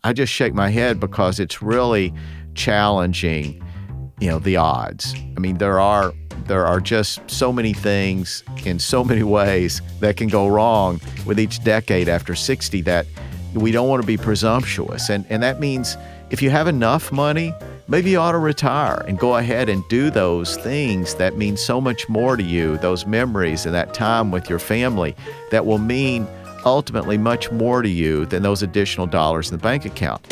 I just shake my head because it's really challenging, the odds. I mean, there are just so many things in so many ways that can go wrong with each decade after 60 that we don't want to be presumptuous. And that means if you have enough money, maybe you ought to retire and go ahead and do those things that mean so much more to you, those memories and that time with your family that will mean ultimately much more to you than those additional dollars in the bank account.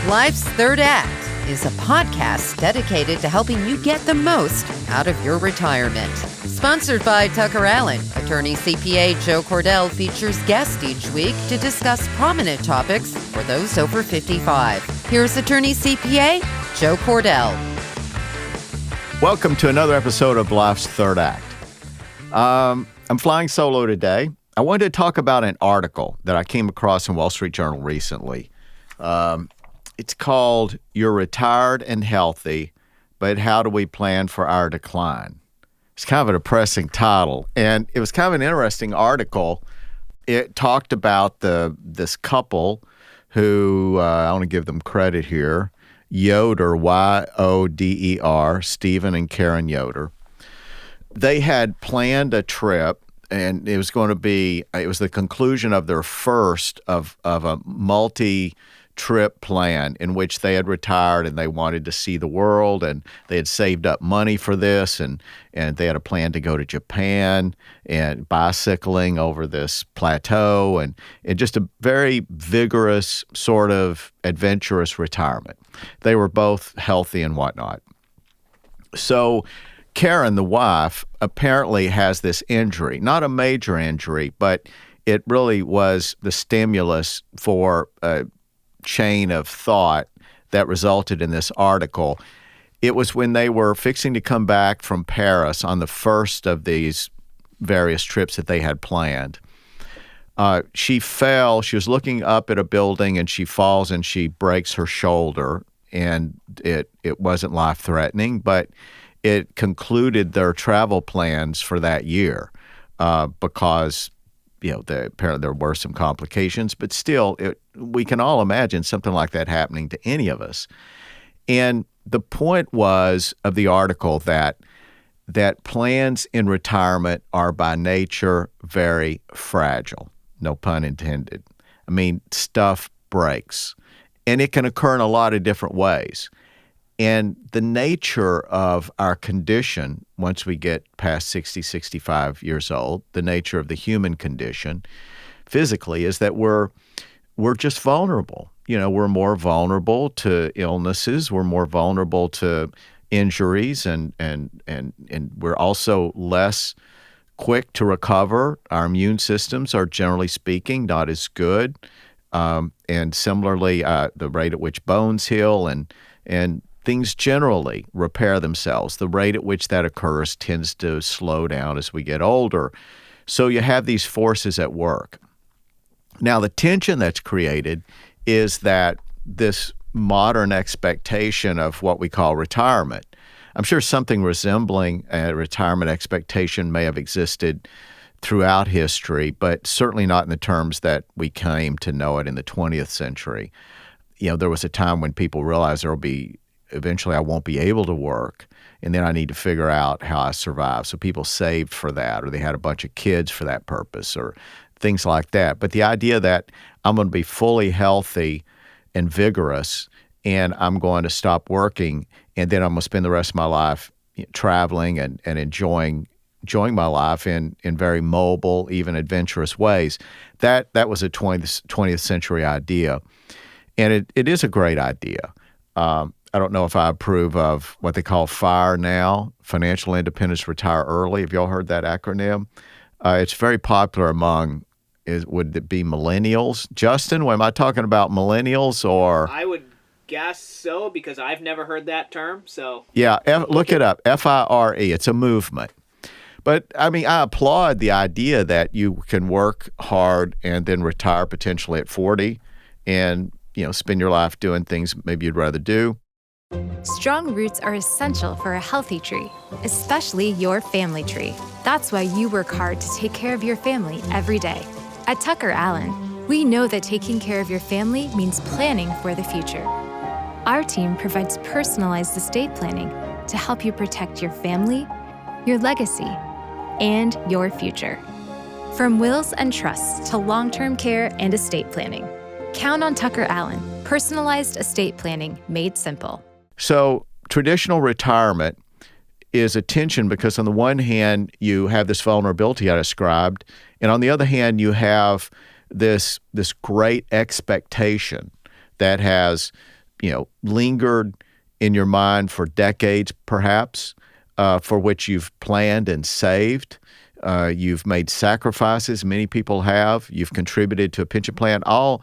Life's Third Act is a podcast dedicated to helping you get the most out of your retirement. Sponsored by Tucker Allen, Attorney-CPA Joe Cordell features guests each week to discuss prominent topics for those over 55. Here's Attorney-CPA Joe Cordell. Welcome to another episode of Life's Third Act. I'm flying solo today. I wanted to talk about an article that I came across in Wall Street Journal recently. It's called "You're Retired and Healthy, but How Do We Plan for Our Decline?" It's kind of a depressing title, and it was kind of an interesting article. It talked about this couple who, I want to give them credit here, Yoder, Y-O-D-E-R, Stephen and Karen Yoder. They had planned a trip, and it was the conclusion of their first of a multi-trip plan in which they had retired and they wanted to see the world, and they had saved up money for this, and they had a plan to go to Japan and bicycling over this plateau, and just a very vigorous sort of adventurous retirement. They were both healthy and whatnot. So Karen, the wife, apparently has this injury, not a major injury, but it really was the stimulus for a chain of thought that resulted in this article. It was when they were fixing to come back from Paris on the first of these various trips that they had planned. She fell. She was looking up at a building, and she falls and she breaks her shoulder. And it wasn't life-threatening, but it concluded their travel plans for that year because apparently there were some complications, but still, we can all imagine something like that happening to any of us. And the point was of the article that plans in retirement are by nature very fragile, no pun intended. I mean, stuff breaks, and it can occur in a lot of different ways. And the nature of our condition, once we get past 60, 65 years old, the nature of the human condition physically is that we're just vulnerable. We're more vulnerable to illnesses. We're more vulnerable to injuries, and we're also less quick to recover. Our immune systems are, generally speaking, not as good. And similarly, the rate at which bones heal and things generally repair themselves. The rate at which that occurs tends to slow down as we get older. So you have these forces at work. Now, the tension that's created is that this modern expectation of what we call retirement. I'm sure something resembling a retirement expectation may have existed throughout history, but certainly not in the terms that we came to know it in the 20th century. There was a time when people realized eventually I won't be able to work, and then I need to figure out how I survive. So people saved for that, or they had a bunch of kids for that purpose, or things like that. But the idea that I'm going to be fully healthy and vigorous, and I'm going to stop working, and then I'm going to spend the rest of my life traveling and enjoying my life in very mobile, even adventurous ways, that was a 20th century idea. And it is a great idea. I don't know if I approve of what they call FIRE now, Financial Independence, Retire Early. Have y'all heard that acronym? It's very popular would it be millennials? Justin, am I talking about millennials or? I would guess so, because I've never heard that term. So yeah, look it up, FIRE. It's a movement. But I mean, I applaud the idea that you can work hard and then retire potentially at 40 and, spend your life doing things maybe you'd rather do. Strong roots are essential for a healthy tree, especially your family tree. That's why you work hard to take care of your family every day. At Tucker Allen, We know that taking care of your family means planning for the future. Our team provides personalized estate planning to help you protect your family, your legacy, and your future. From wills and trusts to long-term care and estate planning, count on Tucker Allen, personalized estate planning made simple. So traditional retirement is a tension because on the one hand, you have this vulnerability I described, and on the other hand, you have this great expectation that has, lingered in your mind for decades, perhaps, for which you've planned and saved. You've made sacrifices. Many people have. You've contributed to a pension plan, all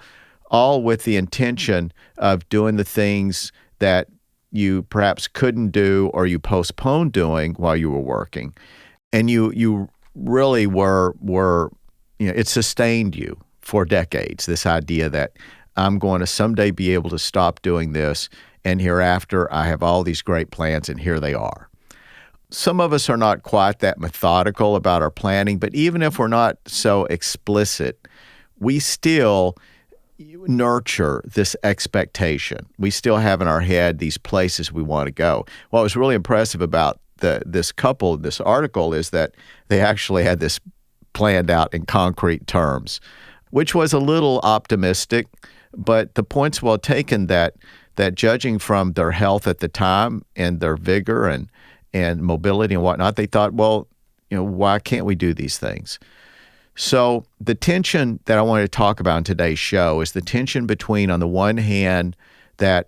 with the intention of doing the things that you perhaps couldn't do or you postponed doing while you were working. And you really were it sustained you for decades, this idea that I'm going to someday be able to stop doing this, and hereafter I have all these great plans, and here they are. Some of us are not quite that methodical about our planning, but even if we're not so explicit, we still nurture this expectation. We still have in our head these places we want to go. What was really impressive about this couple, this article, is that they actually had this planned out in concrete terms, which was a little optimistic, but the point's well taken that judging from their health at the time and their vigor and mobility and whatnot, they thought, well, why can't we do these things? So the tension that I wanted to talk about in today's show is the tension between, on the one hand, that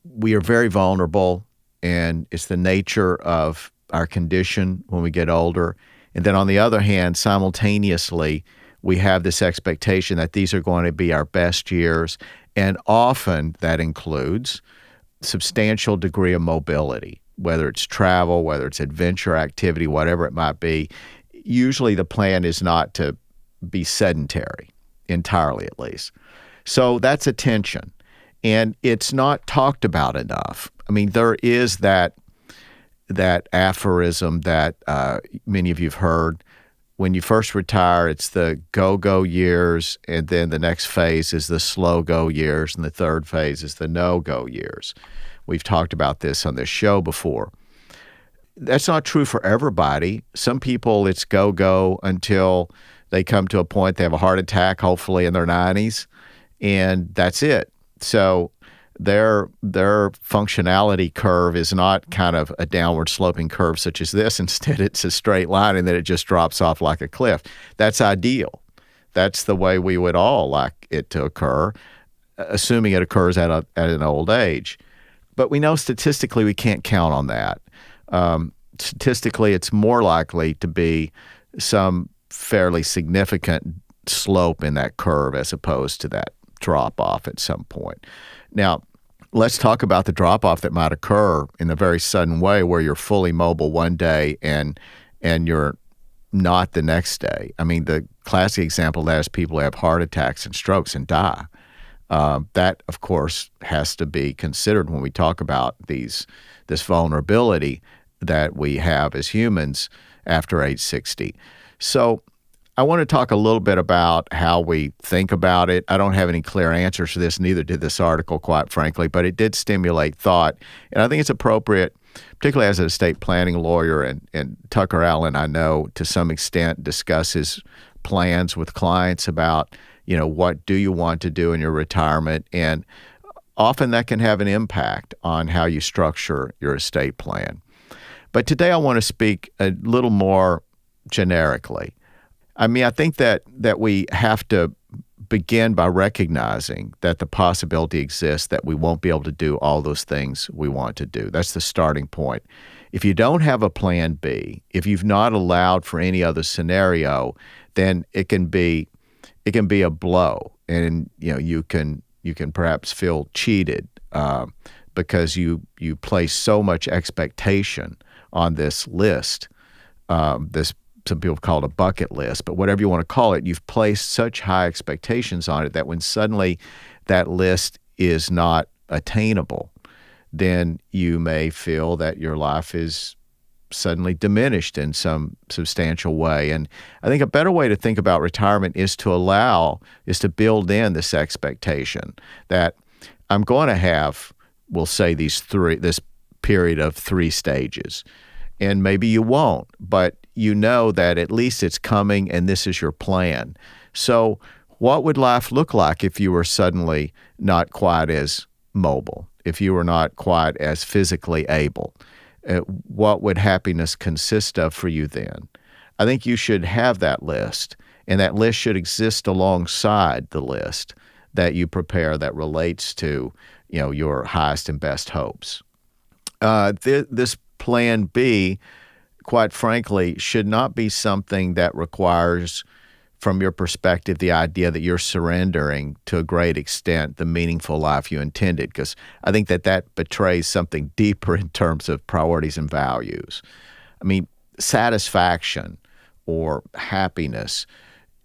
we are very vulnerable and it's the nature of our condition when we get older. And then on the other hand, simultaneously, we have this expectation that these are going to be our best years. And often that includes substantial degree of mobility, whether it's travel, whether it's adventure activity, whatever it might be. Usually the plan is not to be sedentary, entirely at least. So that's a tension. And it's not talked about enough. I mean, there is that aphorism that many of you have heard. When you first retire, it's the go-go years, and then the next phase is the slow-go years, and the third phase is the no-go years. We've talked about this on this show before. That's not true for everybody. Some people, it's go-go until they come to a point, they have a heart attack, hopefully in their 90s, and that's it. So their functionality curve is not kind of a downward sloping curve such as this. Instead, it's a straight line, and then it just drops off like a cliff. That's ideal. That's the way we would all like it to occur, assuming it occurs at an old age. But we know statistically we can't count on that. Statistically, it's more likely to be some fairly significant slope in that curve as opposed to that drop-off at some point. Now, let's talk about the drop-off that might occur in a very sudden way where you're fully mobile one day and you're not the next day. I mean, the classic example of that is people who have heart attacks and strokes and die. That, of course, has to be considered when we talk about this vulnerability that we have as humans after age 60. So I want to talk a little bit about how we think about it. I don't have any clear answers to this, neither did this article, quite frankly, but it did stimulate thought. And I think it's appropriate, particularly as an estate planning lawyer, and Tucker Allen, I know, to some extent discusses plans with clients about, what do you want to do in your retirement? And often that can have an impact on how you structure your estate plan. But today I want to speak a little more generically. I mean, I think that we have to begin by recognizing that the possibility exists that we won't be able to do all those things we want to do. That's the starting point. If you don't have a plan B, if you've not allowed for any other scenario, then it can be a blow, and you can perhaps feel cheated because you place so much expectation on this list, some people call it a bucket list, but whatever you want to call it, you've placed such high expectations on it that when suddenly that list is not attainable, then you may feel that your life is suddenly diminished in some substantial way. And I think a better way to think about retirement is to build in this expectation that I'm going to have, we'll say this period of 3 stages. And maybe you won't, but you know that at least it's coming and this is your plan. So what would life look like if you were suddenly not quite as mobile, if you were not quite as physically able? What would happiness consist of for you then? I think you should have that list, and that list should exist alongside the list that you prepare that relates to, your highest and best hopes. This Plan B, quite frankly, should not be something that requires, from your perspective, the idea that you're surrendering to a great extent the meaningful life you intended, because I think that betrays something deeper in terms of priorities and values. I mean, satisfaction or happiness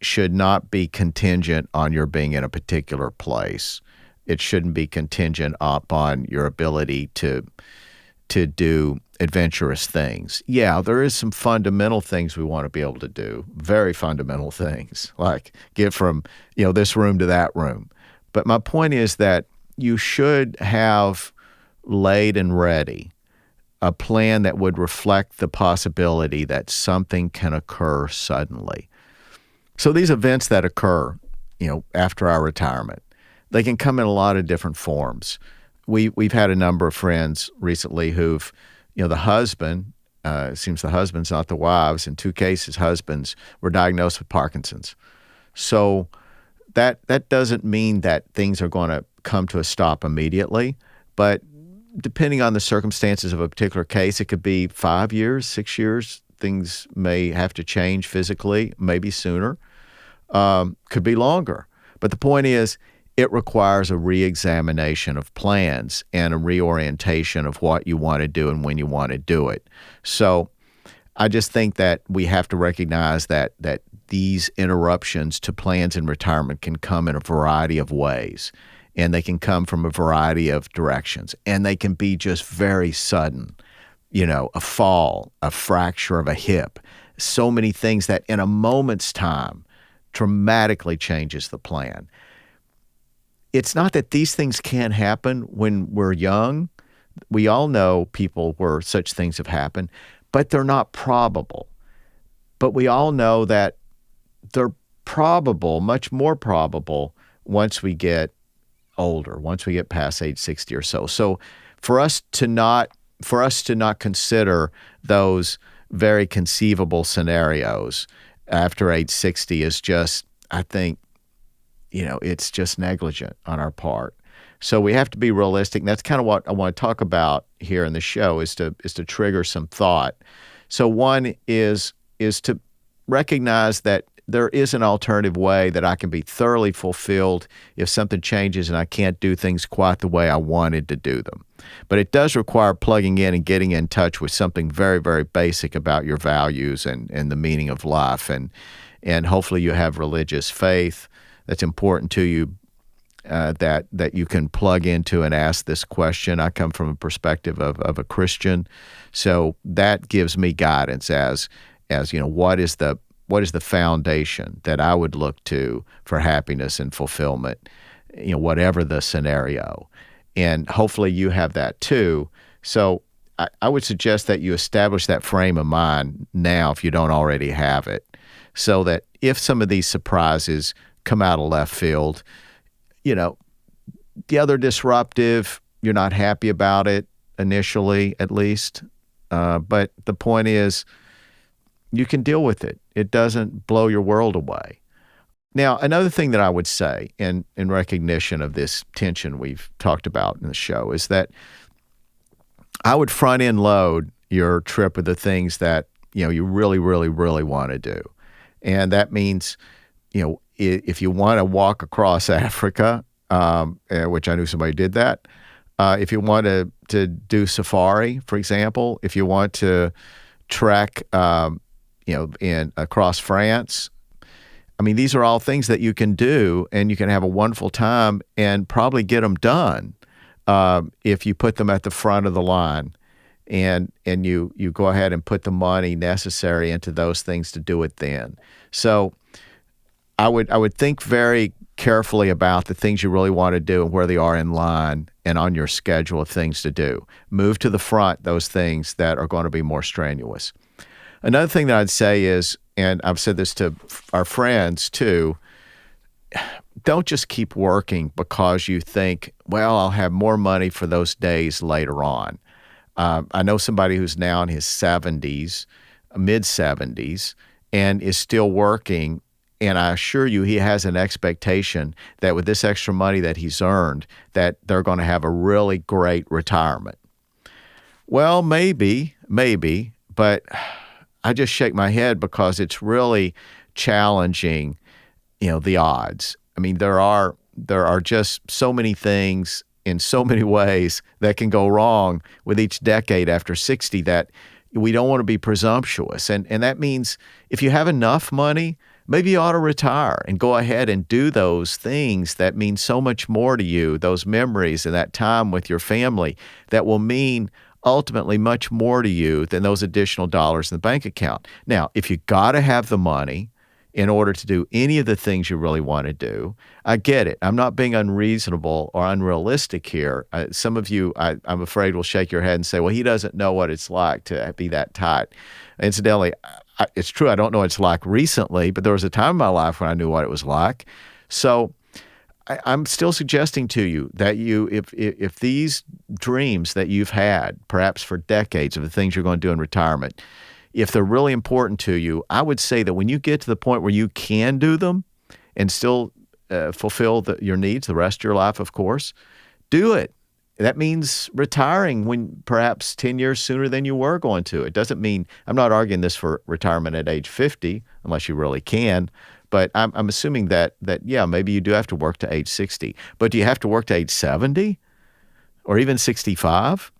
should not be contingent on your being in a particular place. It shouldn't be contingent upon your ability to do adventurous things. Yeah, there is some fundamental things we want to be able to do, very fundamental things, like get from, this room to that room. But my point is that you should have laid and ready a plan that would reflect the possibility that something can occur suddenly. So these events that occur, after our retirement, they can come in a lot of different forms. We've had a number of friends recently who've, the husband, it seems the husband's not the wives. In 2 cases, husbands were diagnosed with Parkinson's. So that doesn't mean that things are going to come to a stop immediately, but depending on the circumstances of a particular case, it could be 5 years, 6 years. Things may have to change physically, maybe sooner, could be longer. But the point is, it requires a reexamination of plans and a reorientation of what you want to do and when you want to do it. So I just think that we have to recognize that these interruptions to plans in retirement can come in a variety of ways, and they can come from a variety of directions, and they can be just very sudden. A fall, a fracture of a hip, so many things that in a moment's time dramatically changes the plan. It's not that these things can't happen when we're young. We all know people where such things have happened, but they're not probable. But we all know that they're probable, much more probable, once we get older, once we get past age 60 or so. So for us to not consider those very conceivable scenarios after age 60 is just, I think, it's just negligent on our part. So we have to be realistic. And that's kind of what I want to talk about here in the show is to trigger some thought. So one is to recognize that there is an alternative way that I can be thoroughly fulfilled if something changes and I can't do things quite the way I wanted to do them. But it does require plugging in and getting in touch with something very, very basic about your values and the meaning of life. And hopefully you have religious faith that's important to you, that you can plug into and ask this question. I come from a perspective of a Christian, so that gives me guidance as what is the foundation that I would look to for happiness and fulfillment, whatever the scenario. And hopefully you have that too. So I would suggest that you establish that frame of mind now if you don't already have it, so that if some of these surprises come out of left field, the other disruptive, you're not happy about it initially, at least. But the point is, you can deal with it. It doesn't blow your world away. Now, another thing that I would say in recognition of this tension we've talked about in the show is that I would front-end load your trip with the things that, you really, really, really want to do. And that means, if you want to walk across Africa, which I knew somebody did that, if you want to do safari, for example, if you want to trek, across France, I mean, these are all things that you can do, and you can have a wonderful time and probably get them done if you put them at the front of the line and you go ahead and put the money necessary into those things to do it then. So I would think very carefully about the things you really want to do and where they are in line and on your schedule of things to do. Move to the front those things that are going to be more strenuous. Another thing that I'd say is, and I've said this to our friends too, don't just keep working because you think, well, I'll have more money for those days later on. I know somebody who's now in his 70s, mid-70s, and is still working. And I assure you, he has an expectation that with this extra money that he's earned, that they're going to have a really great retirement. Well, maybe, but I just shake my head because it's really challenging, the odds. I mean, there are just so many things in so many ways that can go wrong with each decade after 60 that we don't want to be presumptuous. And that means if you have enough money, maybe you ought to retire and go ahead and do those things that mean so much more to you, those memories and that time with your family that will mean ultimately much more to you than those additional dollars in the bank account. Now, if you got to have the money in order to do any of the things you really want to do, I get it. I'm not being unreasonable or unrealistic here. Some of you, I'm afraid, will shake your head and say, well, he doesn't know what it's like to be that tight. Incidentally, it's true I don't know what it's like recently, but there was a time in my life when I knew what it was like. So I'm still suggesting to you that if these dreams that you've had, perhaps for decades, of the things you're going to do in retirement, if they're really important to you, I would say that when you get to the point where you can do them and still fulfill your needs the rest of your life, of course, do it. That means retiring when perhaps 10 years sooner than you were going to. It doesn't mean, I'm not arguing this for retirement at age 50, unless you really can, but I'm assuming that yeah, maybe you do have to work to age 60. But do you have to work to age 70 or even 65?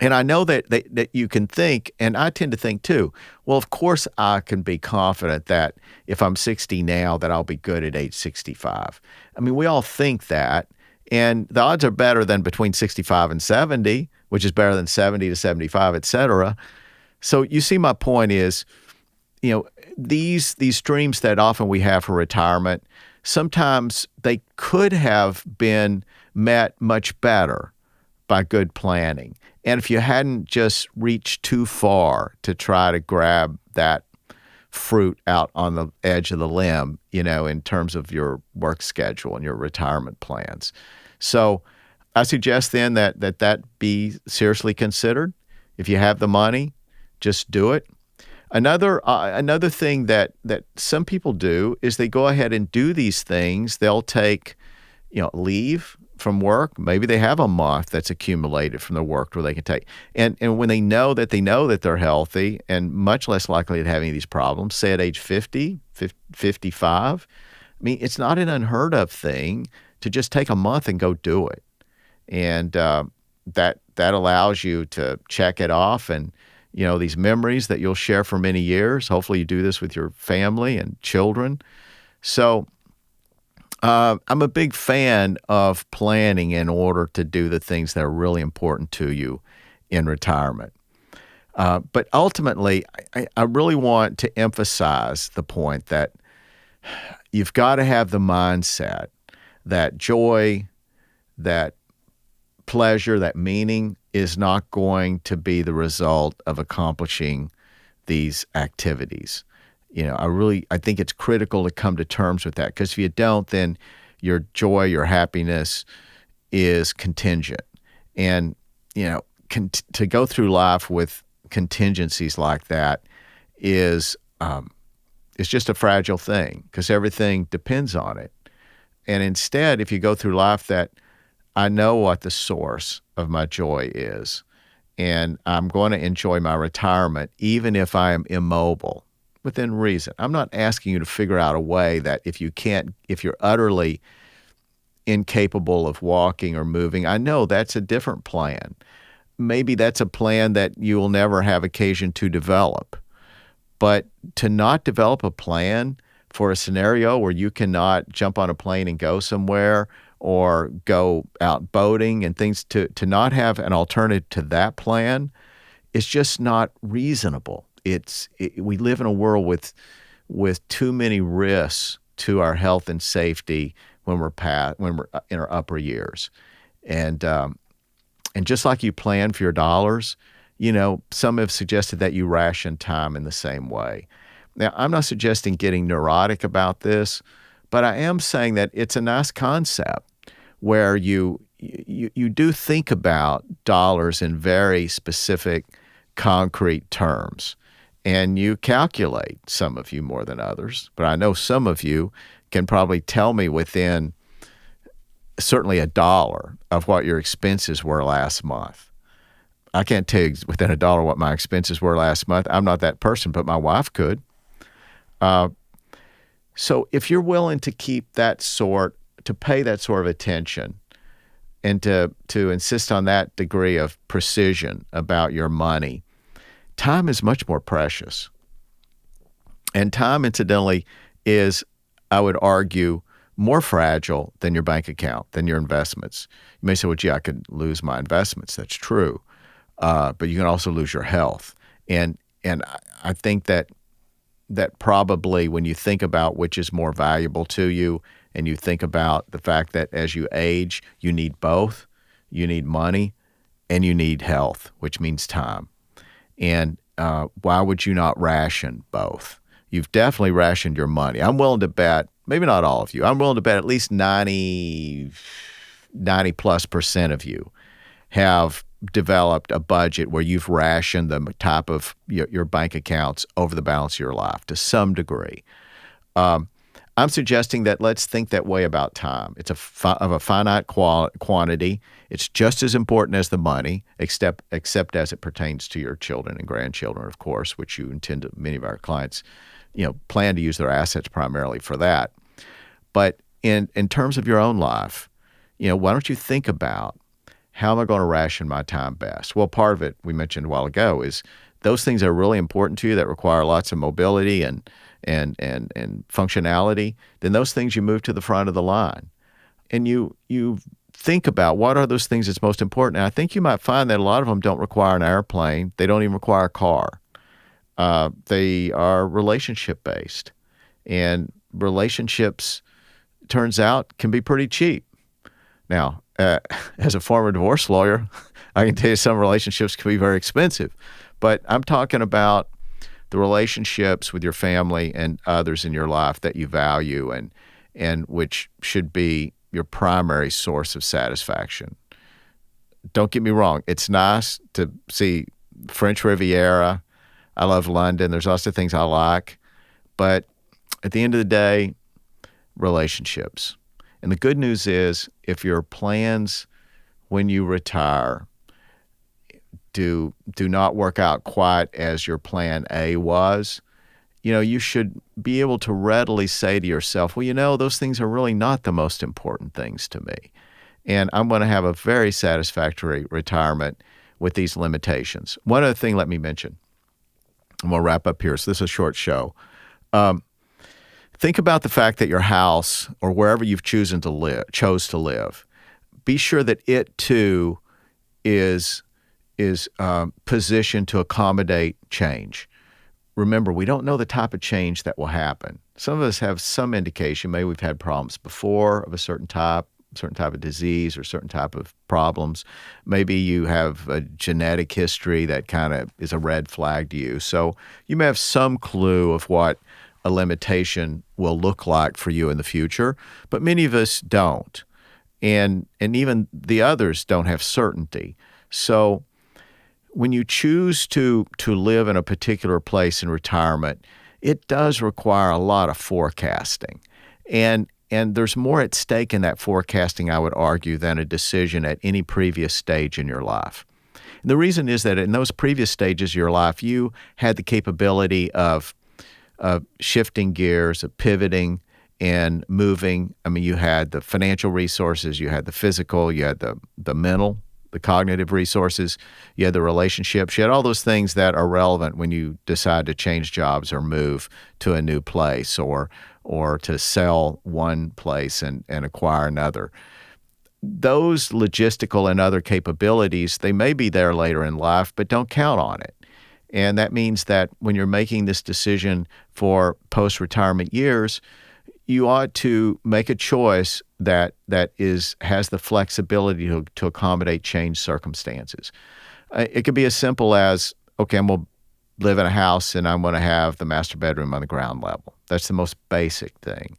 And I know that you can think, and I tend to think too, well, of course I can be confident that if I'm 60 now that I'll be good at age 65. I mean, we all think that, and the odds are better than between 65 and 70, which is better than 70 to 75, et cetera. So you see my point is, these dreams that often we have for retirement, sometimes they could have been met much better by good planning. And if you hadn't just reached too far to try to grab that fruit out on the edge of the limb, in terms of your work schedule and your retirement plans. So I suggest then that be seriously considered. If you have the money, just do it. Another thing that some people do is they go ahead and do these things. They'll take, leave from work. Maybe they have a month that's accumulated from their work where they can take. And when they know that they're healthy and much less likely to have any of these problems, say at age 50, 55, I mean, it's not an unheard of thing to just take a month and go do it. And that allows you to check it off and, these memories that you'll share for many years. Hopefully you do this with your family and children. So I'm a big fan of planning in order to do the things that are really important to you in retirement. But ultimately, I really want to emphasize the point that you've got to have the mindset that joy, that pleasure, that meaning is not going to be the result of accomplishing these activities. I think it's critical to come to terms with that, because if you don't, then your joy, your happiness is contingent. And, to go through life with contingencies like that is just a fragile thing, because everything depends on it. And instead, if you go through life that I know what the source of my joy is, and I'm going to enjoy my retirement even if I am immobile, within reason. I'm not asking you to figure out a way that if you're utterly incapable of walking or moving, I know that's a different plan. Maybe that's a plan that you will never have occasion to develop. But to not develop a plan for a scenario where you cannot jump on a plane and go somewhere or go out boating and things, to not have an alternative to that plan is just not reasonable. We live in a world with too many risks to our health and safety when we're in our upper years, and just like you plan for your dollars, some have suggested that you ration time in the same way. Now, I'm not suggesting getting neurotic about this, but I am saying that it's a nice concept where you do think about dollars in very specific, concrete terms. And you calculate, some of you more than others, but I know some of you can probably tell me within certainly $1 of what your expenses were last month. I can't tell you within $1 what my expenses were last month. I'm not that person, but my wife could. So if you're willing to pay that sort of attention and to insist on that degree of precision about your money, time is much more precious. And time, incidentally, is, I would argue, more fragile than your bank account, than your investments. You may say, well, gee, I could lose my investments. That's true. But you can also lose your health. And I think that probably when you think about which is more valuable to you, and you think about the fact that as you age, you need both. You need money and you need health, which means time. And why would you not ration both? You've definitely rationed your money. I'm willing to bet, maybe not all of you, I'm willing to bet at least 90+% of you have developed a budget where you've rationed the top of your bank accounts over the balance of your life to some degree. I'm suggesting that let's think that way about time. It's of a finite quantity. It's just as important as the money, except as it pertains to your children and grandchildren, of course, which you intend to. Many of our clients, plan to use their assets primarily for that. But in terms of your own life, why don't you think about how am I going to ration my time best? Well, part of it we mentioned a while ago is those things that are really important to you that require lots of mobility and functionality, then those things you move to the front of the line. And you think about what are those things that's most important. And I think you might find that a lot of them don't require an airplane. They don't even require a car. They are relationship-based. And relationships, turns out, can be pretty cheap. Now, as a former divorce lawyer, I can tell you some relationships can be very expensive. But I'm talking about the relationships with your family and others in your life that you value and which should be your primary source of satisfaction. Don't get me wrong. It's nice to see French Riviera. I love London. There's lots of things I like. But at the end of the day, relationships. And the good news is if your plans when you retire do not work out quite as your plan A was, you should be able to readily say to yourself, well, those things are really not the most important things to me. And I'm going to have a very satisfactory retirement with these limitations. One other thing let me mention. I'm going to wrap up here. So this is a short show. Think about the fact that your house or wherever you've chose to live, be sure that it too is positioned to accommodate change. Remember, we don't know the type of change that will happen. Some of us have some indication. Maybe we've had problems before of a certain type of disease or certain type of problems. Maybe you have a genetic history that kind of is a red flag to you. So you may have some clue of what a limitation will look like for you in the future, but many of us don't. And even the others don't have certainty. So when you choose to live in a particular place in retirement, it does require a lot of forecasting. And there's more at stake in that forecasting, I would argue, than a decision at any previous stage in your life. And the reason is that in those previous stages of your life, you had the capability of shifting gears, of pivoting and moving. I mean, you had the financial resources, you had the physical, you had the mental, the cognitive resources, you had the relationships, you had all those things that are relevant when you decide to change jobs or move to a new place or to sell one place and acquire another. those logistical and other capabilities, they may be there later in life, but don't count on it. And that means that when you're making this decision for post-retirement years, you ought to make a choice that has the flexibility to accommodate changed circumstances. It could be as simple as, okay, I'm going to live in a house and I'm going to have the master bedroom on the ground level. That's the most basic thing.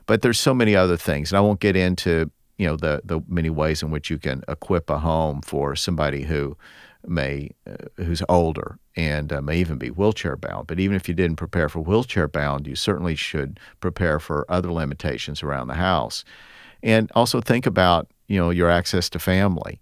But there's so many other things, and I won't get into the many ways in which you can equip a home for somebody who's older and may even be wheelchair bound. But even if you didn't prepare for wheelchair bound, you certainly should prepare for other limitations around the house. And also think about your access to family.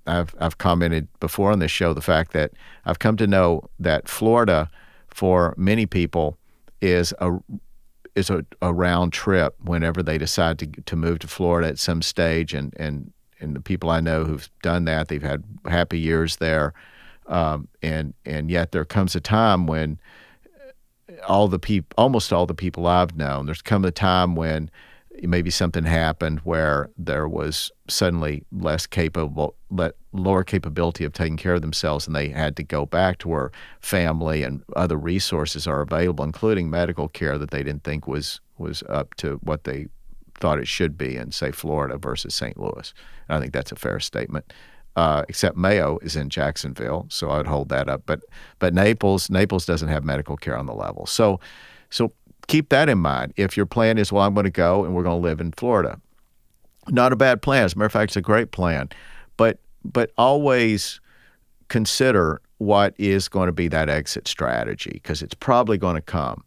I've commented before on this show the fact that I've come to know that Florida, for many people, is a round trip whenever they decide to move to Florida at some stage. And the people I know who've done that, they've had happy years there. And yet there comes a time when almost all the people I've known, there's come a time when maybe something happened where there was suddenly lower capability of taking care of themselves, and they had to go back to where family and other resources are available, including medical care that they didn't think was up to what they thought it should be in, say, Florida versus St. Louis. And I think that's a fair statement. Except Mayo is in Jacksonville, so I would hold that up. But Naples doesn't have medical care on the level. So keep that in mind. If your plan is, well, I'm going to go and we're going to live in Florida, not a bad plan. As a matter of fact, it's a great plan. But always consider what is going to be that exit strategy, because it's probably going to come.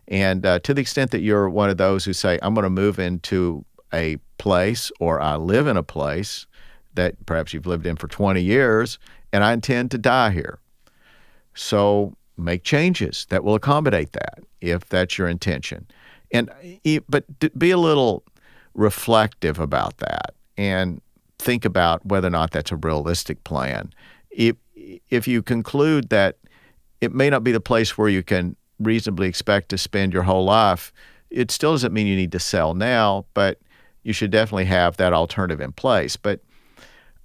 And to the extent that you're one of those who say, I'm going to move into a place, or I live in a place that perhaps you've lived in for 20 years, and I intend to die here. So make changes that will accommodate that, if that's your intention. But be a little reflective about that and think about whether or not that's a realistic plan. If you conclude that it may not be the place where you can reasonably expect to spend your whole life, it still doesn't mean you need to sell now, but you should definitely have that alternative in place. But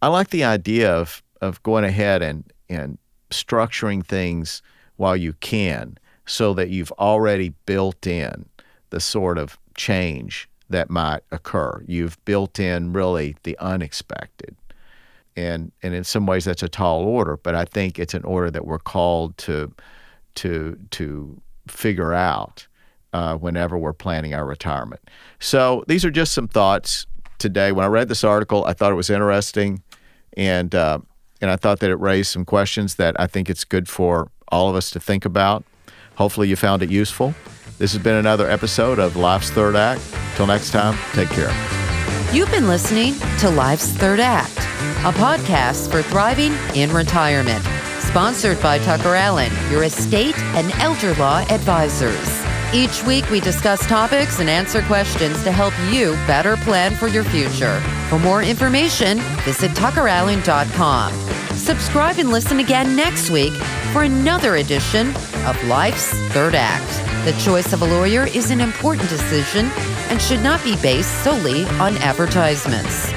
I like the idea of going ahead and structuring things while you can, so that you've already built in the sort of change that might occur. You've built in really the unexpected. And in some ways that's a tall order, but I think it's an order that we're called to figure out whenever we're planning our retirement. So these are just some thoughts today. When I read this article, I thought it was interesting, and I thought that it raised some questions that I think it's good for all of us to think about. Hopefully you found it useful. This has been another episode of Life's Third Act. Till next time, take care. You've been listening to Life's Third Act, a podcast for thriving in retirement, sponsored by Tucker Allen, your estate and elder law advisors. Each week, we discuss topics and answer questions to help you better plan for your future. For more information, visit tuckerallen.com. Subscribe and listen again next week for another edition of Life's Third Act. The choice of a lawyer is an important decision and should not be based solely on advertisements.